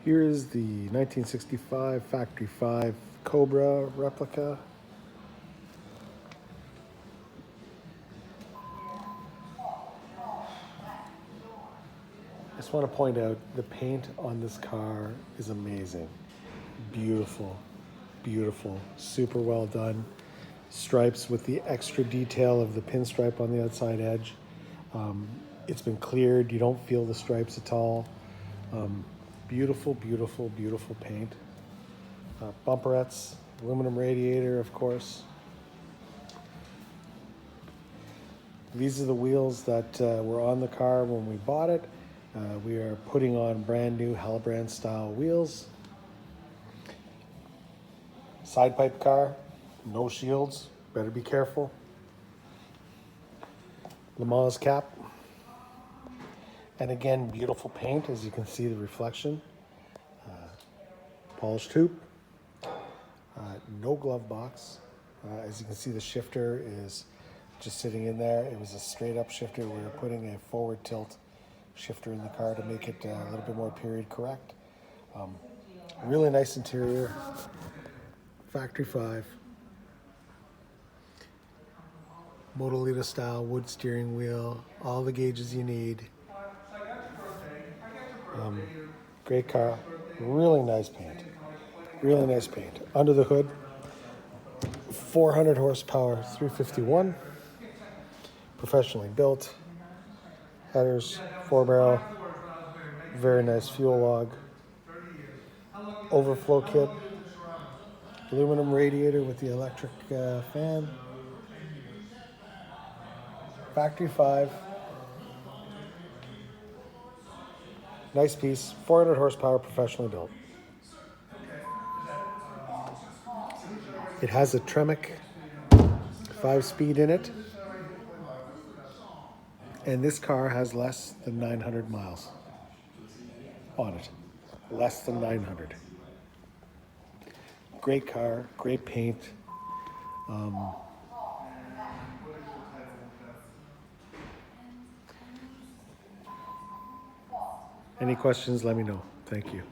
Here is the 1965 Factory 5 Cobra replica. I just want to point out the paint on this car is amazing. Beautiful, beautiful, super well done. Stripes with the extra detail of the pinstripe on the outside edge. It's been cleared, you don't feel the stripes at all. Beautiful, beautiful, beautiful paint. Bumperettes, aluminum radiator, of course. These are the wheels that were on the car when we bought it. We are putting on brand new Hellbrand style wheels. Side pipe car, no shields, better be careful. Le Mans cap. And again, beautiful paint, as you can see the reflection. Polished hoop. No glove box. As you can see, the shifter is just sitting in there. It was a straight up shifter. We were putting a forward tilt shifter in the car to make it a little bit more period correct. Really nice interior. Factory 5. Modolita style wood steering wheel. All the gauges you need. Great car. Really nice paint. Really nice paint. Under the hood, 400 horsepower 351. Professionally built. Headers, 4-barrel. Very nice fuel log. Overflow kit. Aluminum radiator with the electric fan. Factory 5. Nice piece. 400 horsepower, professionally built. It has a Tremec 5-speed in it. And this car has less than 900 miles on it. Less than 900. Great car, great paint. Any questions, let me know. Thank you.